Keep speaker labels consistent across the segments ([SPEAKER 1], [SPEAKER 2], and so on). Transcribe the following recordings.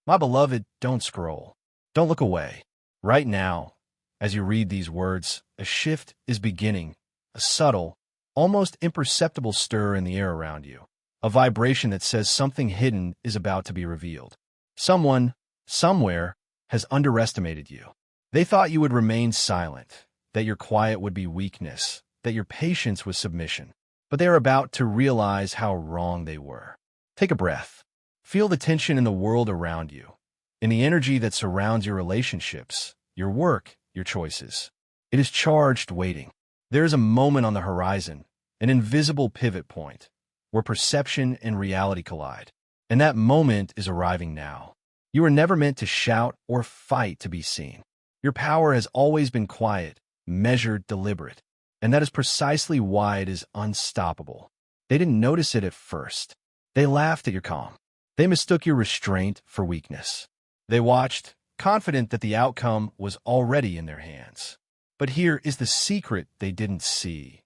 [SPEAKER 1] My beloved, don't scroll. Don't look away. Right now, as you read these words, a shift is beginning, a subtle, almost imperceptible stir in the air around you, a vibration that says something hidden is about to be revealed. Someone, somewhere, has underestimated you. They thought you would remain silent, that your quiet would be weakness, that your patience was submission. But they are about to realize how wrong they were. Take a breath. Feel the tension in the world around you, in the energy that surrounds your relationships, your work, your choices. It is charged, waiting. There is a moment on the horizon, an invisible pivot point, where perception and reality collide. And that moment is arriving now. You were never meant to shout or fight to be seen. Your power has always been quiet, measured, deliberate. And that is precisely why it is unstoppable. They didn't notice it at first. They laughed at your calm. They mistook your restraint for weakness. They watched, confident that the outcome was already in their hands. But here is the secret they didn't see.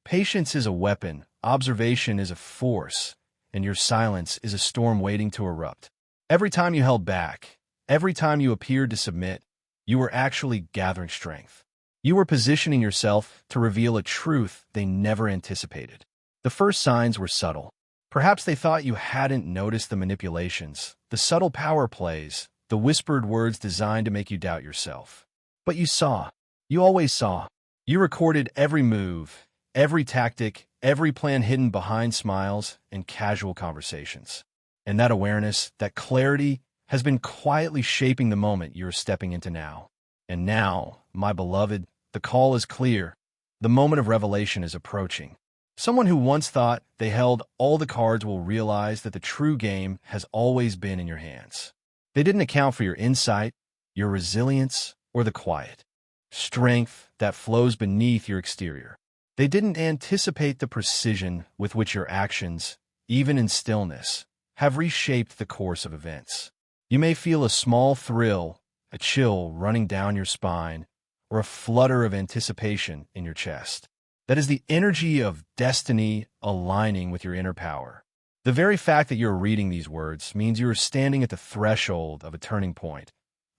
[SPEAKER 1] Patience is a weapon, observation is a force, and your silence is a storm waiting to erupt. Every time you held back, every time you appeared to submit, you were actually gathering strength. You were positioning yourself to reveal a truth they never anticipated. The first signs were subtle. Perhaps they thought you hadn't noticed the manipulations, the subtle power plays, the whispered words designed to make you doubt yourself. But you saw. You always saw. You recorded every move, every tactic, every plan hidden behind smiles and casual conversations. And that awareness, that clarity, has been quietly shaping the moment you're stepping into now. And now, my beloved, the call is clear. The moment of revelation is approaching. Someone who once thought they held all the cards will realize that the true game has always been in your hands. They didn't account for your insight, your resilience, or the quiet strength that flows beneath your exterior. They didn't anticipate the precision with which your actions, even in stillness, have reshaped the course of events. You may feel a small thrill, a chill running down your spine, or a flutter of anticipation in your chest. That is the energy of destiny aligning with your inner power. The very fact that you're reading these words means you are standing at the threshold of a turning point,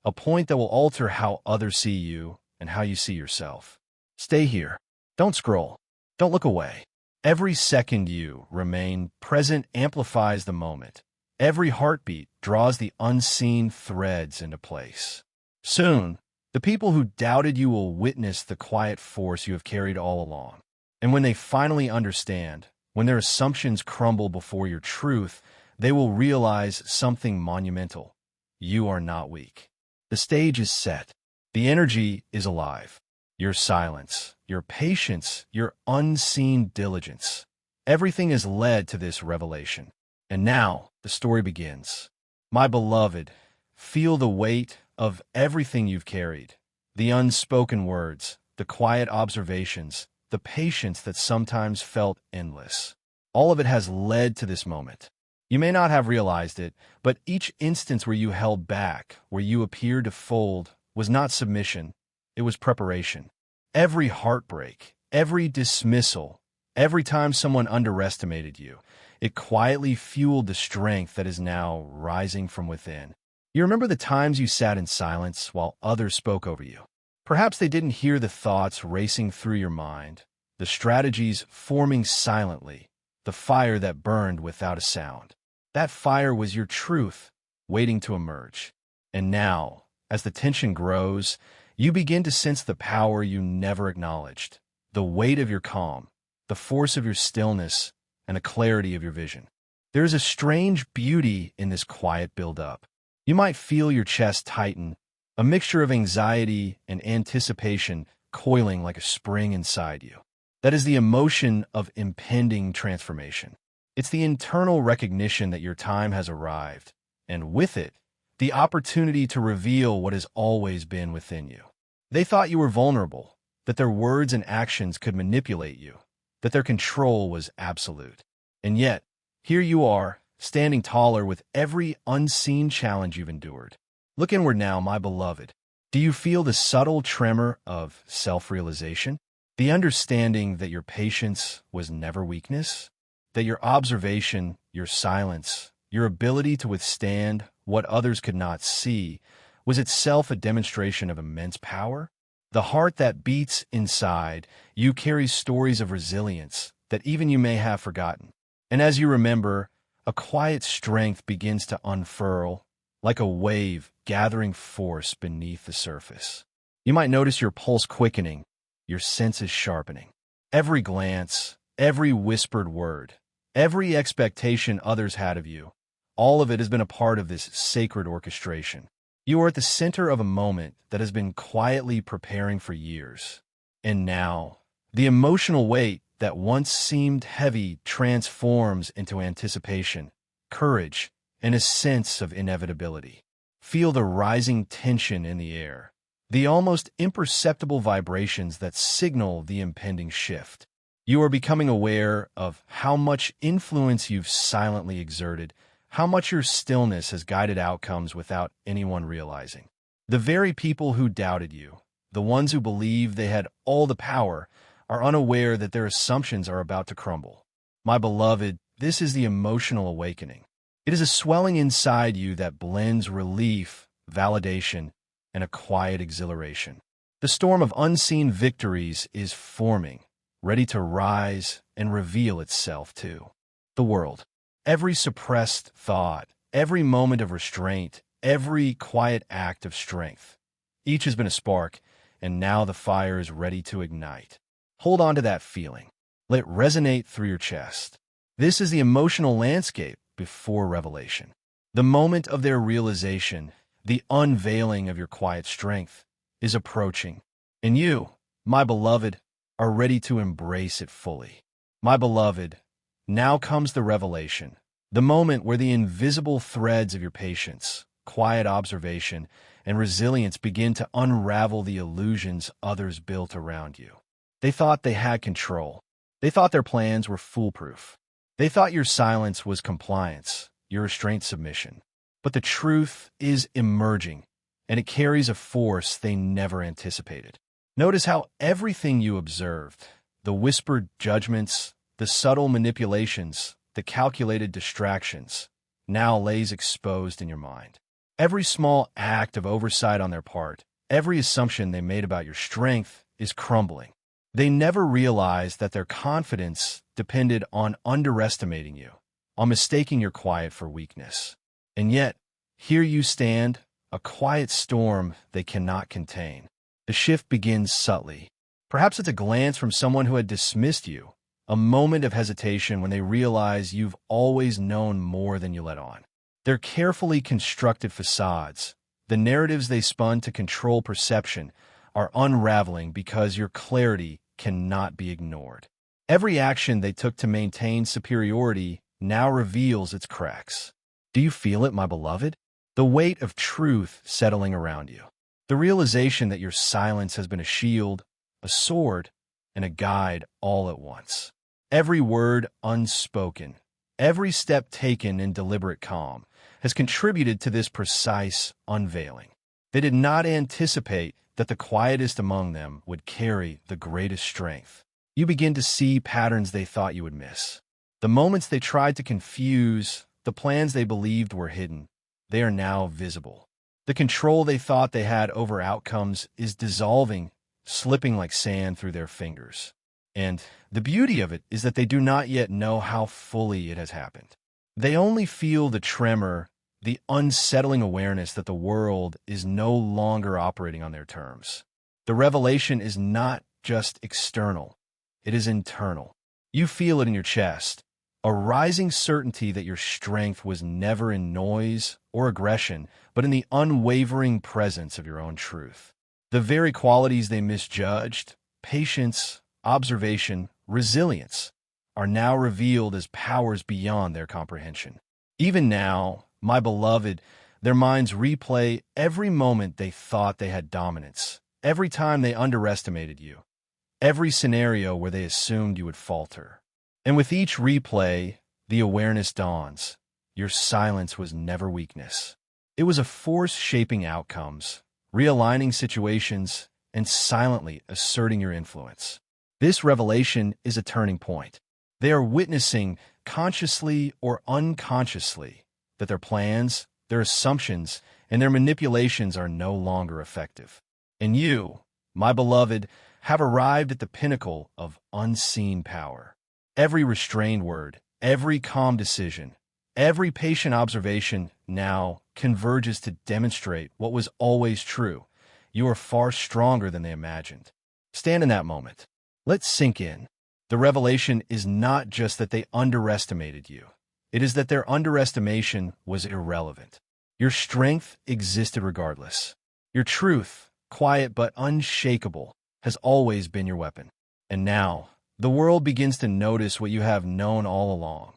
[SPEAKER 1] a point that will alter how others see you and how you see yourself. Stay here. Don't scroll. Don't look away. Every second you remain present amplifies the moment. Every heartbeat draws the unseen threads into place. Soon, the people who doubted you will witness the quiet force you have carried all along. And when they finally understand, when their assumptions crumble before your truth, they will realize something monumental. You are not weak. The stage is set. The energy is alive. Your silence, your patience, your unseen diligence. Everything has led to this revelation. And now the story begins. My beloved, feel the weight of everything you've carried. The unspoken words, the quiet observations, the patience that sometimes felt endless. All of it has led to this moment. You may not have realized it, but each instance where you held back, where you appeared to fold, was not submission, it was preparation. Every heartbreak, every dismissal, every time someone underestimated you, it quietly fueled the strength that is now rising from within. You remember the times you sat in silence while others spoke over you. Perhaps they didn't hear the thoughts racing through your mind, the strategies forming silently, the fire that burned without a sound. That fire was your truth, waiting to emerge. And now, as the tension grows, you begin to sense the power you never acknowledged, the weight of your calm, the force of your stillness, and the clarity of your vision. There is a strange beauty in this quiet build-up. You might feel your chest tighten, a mixture of anxiety and anticipation coiling like a spring inside you. That is the emotion of impending transformation. It's the internal recognition that your time has arrived, and with it, the opportunity to reveal what has always been within you. They thought you were vulnerable, that their words and actions could manipulate you, that their control was absolute. And yet, here you are, standing taller with every unseen challenge you've endured. Look inward now, my beloved. Do you feel the subtle tremor of self-realization? The understanding that your patience was never weakness? That your observation, your silence, your ability to withstand what others could not see, was itself a demonstration of immense power. The heart that beats inside you carries stories of resilience that even you may have forgotten. And as you remember, a quiet strength begins to unfurl, like a wave gathering force beneath the surface. You might notice your pulse quickening, your senses sharpening. Every glance, every whispered word, every expectation others had of you, all of it has been a part of this sacred orchestration. You are at the center of a moment that has been quietly preparing for years. And now, the emotional weight that once seemed heavy transforms into anticipation, courage, and a sense of inevitability. Feel the rising tension in the air, the almost imperceptible vibrations that signal the impending shift. You are becoming aware of how much influence you've silently exerted, how much your stillness has guided outcomes without anyone realizing. The very people who doubted you, the ones who believed they had all the power, are unaware that their assumptions are about to crumble. My beloved, this is the emotional awakening. It is a swelling inside you that blends relief, validation, and a quiet exhilaration. The storm of unseen victories is forming, ready to rise and reveal itself to the world. Every suppressed thought, every moment of restraint, every quiet act of strength, each has been a spark, and now the fire is ready to ignite. Hold on to that feeling. Let it resonate through your chest. This is the emotional landscape before revelation. The moment of their realization, the unveiling of your quiet strength, is approaching. And you, my beloved, are ready to embrace it fully. My beloved, now comes the revelation, the moment where the invisible threads of your patience, quiet observation, and resilience begin to unravel the illusions others built around you. They thought they had control. They thought their plans were foolproof. They thought your silence was compliance, your restraint submission. But the truth is emerging, and it carries a force they never anticipated. Notice how everything you observed, the whispered judgments, the subtle manipulations, the calculated distractions, now lays exposed in your mind. Every small act of oversight on their part, every assumption they made about your strength is crumbling. They never realized that their confidence depended on underestimating you, on mistaking your quiet for weakness. And yet, here you stand, a quiet storm they cannot contain. The shift begins subtly. Perhaps it's a glance from someone who had dismissed you, a moment of hesitation when they realize you've always known more than you let on. Their carefully constructed facades, the narratives they spun to control perception, are unraveling because your clarity cannot be ignored. Every action they took to maintain superiority now reveals its cracks. Do you feel it, my beloved? The weight of truth settling around you. The realization that your silence has been a shield, a sword, and a guide all at once. Every word unspoken, every step taken in deliberate calm, has contributed to this precise unveiling. They did not anticipate that the quietest among them would carry the greatest strength. You begin to see patterns they thought you would miss. The moments they tried to confuse, the plans they believed were hidden, they are now visible. The control they thought they had over outcomes is dissolving, slipping like sand through their fingers. And the beauty of it is that they do not yet know how fully it has happened. They only feel the tremor, the unsettling awareness that the world is no longer operating on their terms. The revelation is not just external, it is internal. You feel it in your chest, a rising certainty that your strength was never in noise or aggression, but in the unwavering presence of your own truth. The very qualities they misjudged, patience, observation, resilience, are now revealed as powers beyond their comprehension. Even now, my beloved, their minds replay every moment they thought they had dominance, every time they underestimated you, every scenario where they assumed you would falter. And with each replay, the awareness dawns. Your silence was never weakness. It was a force shaping outcomes, realigning situations, and silently asserting your influence. This revelation is a turning point. They are witnessing, consciously or unconsciously, that their plans, their assumptions, and their manipulations are no longer effective. And you, my beloved, have arrived at the pinnacle of unseen power. Every restrained word, every calm decision, every patient observation now converges to demonstrate what was always true. You are far stronger than they imagined. Stand in that moment. Let's sink in. The revelation is not just that they underestimated you. It is that their underestimation was irrelevant. Your strength existed regardless. Your truth, quiet but unshakable, has always been your weapon. And now, the world begins to notice what you have known all along.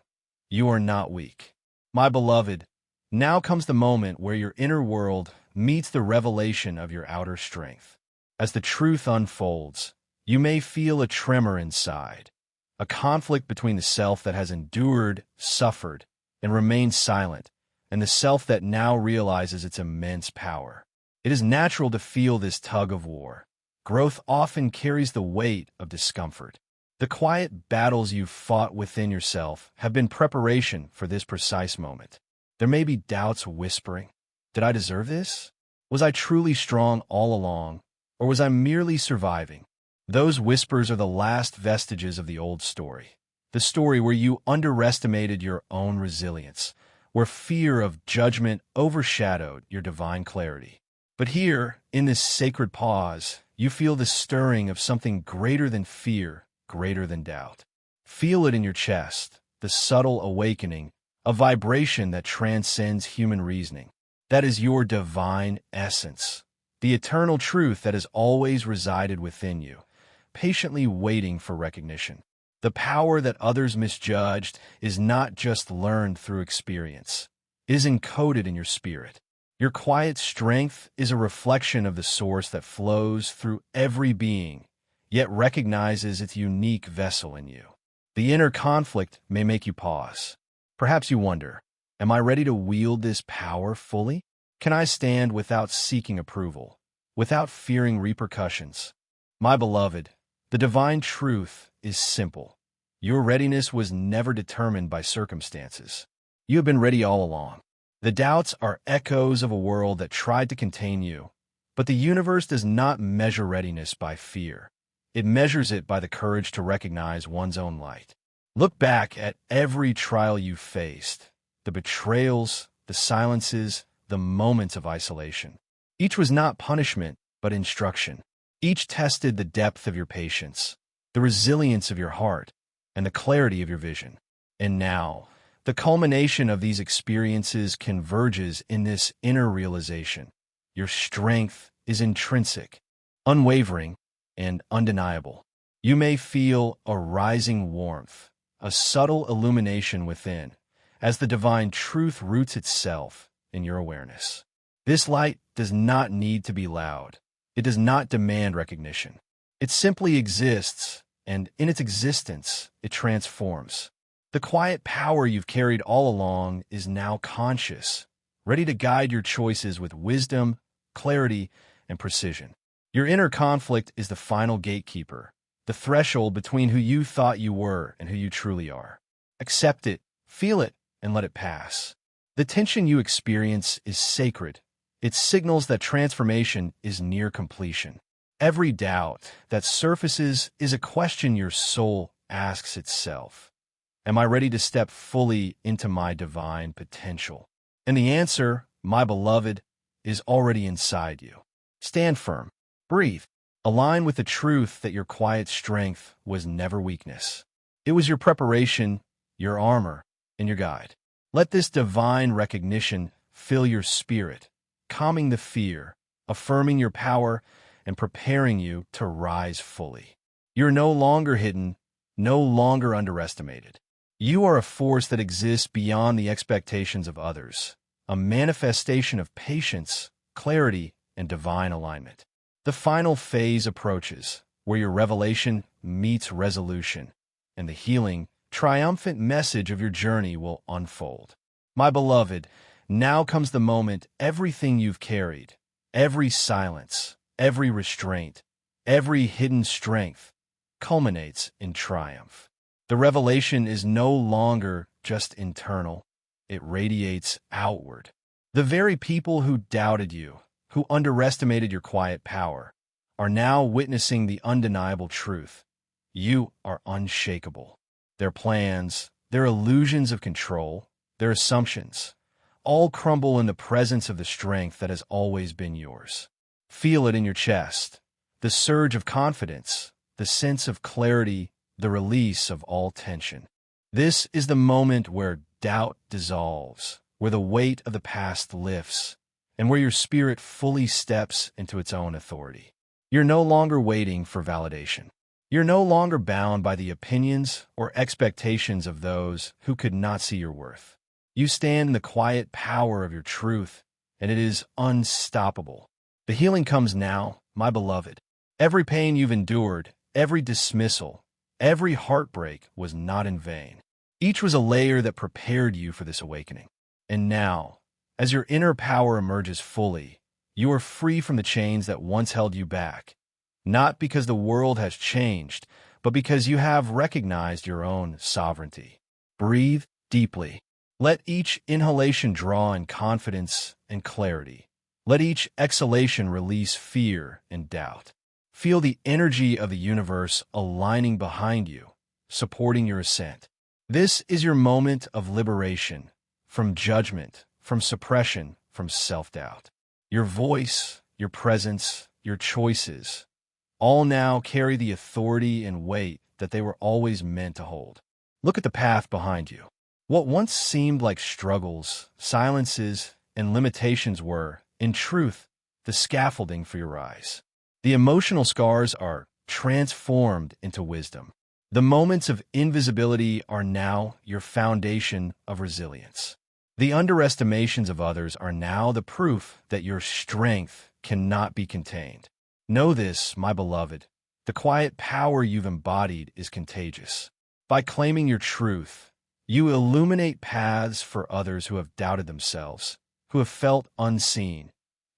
[SPEAKER 1] You are not weak. My beloved, now comes the moment where your inner world meets the revelation of your outer strength. As the truth unfolds, you may feel a tremor inside, a conflict between the self that has endured, suffered, and remained silent, and the self that now realizes its immense power. It is natural to feel this tug of war. Growth often carries the weight of discomfort. The quiet battles you've fought within yourself have been preparation for this precise moment. There may be doubts whispering, did I deserve this? Was I truly strong all along, or was I merely surviving? Those whispers are the last vestiges of the old story. The story where you underestimated your own resilience, where fear of judgment overshadowed your divine clarity. But here, in this sacred pause, you feel the stirring of something greater than fear, greater than doubt. Feel it in your chest, the subtle awakening, a vibration that transcends human reasoning. That is your divine essence, the eternal truth that has always resided within you, patiently waiting for recognition. The power that others misjudged is not just learned through experience. It is encoded in your spirit. Your quiet strength is a reflection of the source that flows through every being, yet recognizes its unique vessel in you. The inner conflict may make you pause. Perhaps you wonder, am I ready to wield this power fully? Can I stand without seeking approval, without fearing repercussions? My beloved, the divine truth is simple. Your readiness was never determined by circumstances. You have been ready all along. The doubts are echoes of a world that tried to contain you, but the universe does not measure readiness by fear. It measures it by the courage to recognize one's own light. Look back at every trial you faced, the betrayals, the silences, the moments of isolation. Each was not punishment, but instruction. Each tested the depth of your patience, the resilience of your heart, and the clarity of your vision. And now, the culmination of these experiences converges in this inner realization. Your strength is intrinsic, unwavering, and undeniable. You may feel a rising warmth, a subtle illumination within, as the divine truth roots itself in your awareness. This light does not need to be loud. It does not demand recognition. It simply exists, and in its existence, it transforms. The quiet power you've carried all along is now conscious, ready to guide your choices with wisdom, clarity, and precision. Your inner conflict is the final gatekeeper, the threshold between who you thought you were and who you truly are. Accept it, feel it, and let it pass. The tension you experience is sacred. It signals that transformation is near completion. Every doubt that surfaces is a question your soul asks itself. Am I ready to step fully into my divine potential? And the answer, my beloved, is already inside you. Stand firm. Breathe. Align with the truth that your quiet strength was never weakness. It was your preparation, your armor, and your guide. Let this divine recognition fill your spirit, calming the fear, affirming your power, and preparing you to rise fully. You're no longer hidden, no longer underestimated. You are a force that exists beyond the expectations of others, a manifestation of patience, clarity, and divine alignment. The final phase approaches, where your revelation meets resolution, and the healing, triumphant message of your journey will unfold. My beloved, now comes the moment everything you've carried, every silence, every restraint, every hidden strength, culminates in triumph. The revelation is no longer just internal, it radiates outward. The very people who doubted you, who underestimated your quiet power, are now witnessing the undeniable truth. You are unshakable. Their plans, their illusions of control, their assumptions, all crumble in the presence of the strength that has always been yours. Feel it in your chest, the surge of confidence, the sense of clarity, the release of all tension. This is the moment where doubt dissolves, where the weight of the past lifts, and where your spirit fully steps into its own authority. You're no longer waiting for validation. You're no longer bound by the opinions or expectations of those who could not see your worth. You stand in the quiet power of your truth, and it is unstoppable. The healing comes now, my beloved. Every pain you've endured, every dismissal, every heartbreak was not in vain. Each was a layer that prepared you for this awakening. And now, as your inner power emerges fully, you are free from the chains that once held you back, not because the world has changed, but because you have recognized your own sovereignty. Breathe deeply. Let each inhalation draw in confidence and clarity. Let each exhalation release fear and doubt. Feel the energy of the universe aligning behind you, supporting your ascent. This is your moment of liberation from judgment, from suppression, from self-doubt. Your voice, your presence, your choices, all now carry the authority and weight that they were always meant to hold. Look at the path behind you. What once seemed like struggles, silences, and limitations were, in truth, the scaffolding for your rise. The emotional scars are transformed into wisdom. The moments of invisibility are now your foundation of resilience. The underestimations of others are now the proof that your strength cannot be contained. Know this, my beloved. The quiet power you've embodied is contagious. By claiming your truth, you illuminate paths for others who have doubted themselves, who have felt unseen,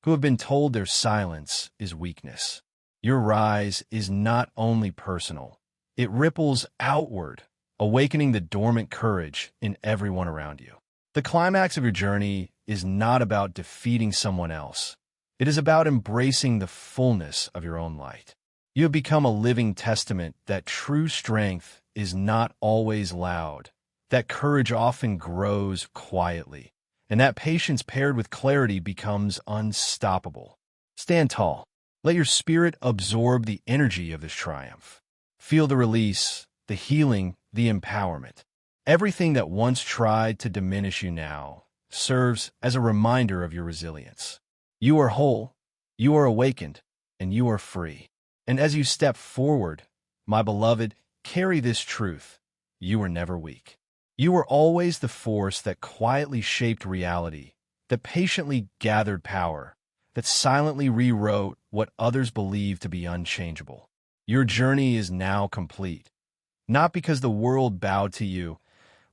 [SPEAKER 1] who have been told their silence is weakness. Your rise is not only personal, it ripples outward, awakening the dormant courage in everyone around you. The climax of your journey is not about defeating someone else. It is about embracing the fullness of your own light. You have become a living testament that true strength is not always loud, that courage often grows quietly, and that patience paired with clarity becomes unstoppable. Stand tall. Let your spirit absorb the energy of this triumph. Feel the release, the healing, the empowerment. Everything that once tried to diminish you now serves as a reminder of your resilience. You are whole, you are awakened, and you are free. And as you step forward, my beloved, carry this truth. You are never weak. You are always the force that quietly shaped reality, that patiently gathered power, that silently rewrote what others believed to be unchangeable. Your journey is now complete, not because the world bowed to you,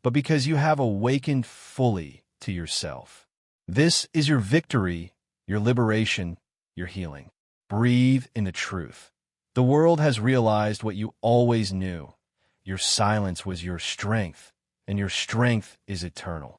[SPEAKER 1] but because you have awakened fully to yourself. This is your victory, your liberation, your healing. Breathe in the truth. The world has realized what you always knew. Your silence was your strength, and your strength is eternal.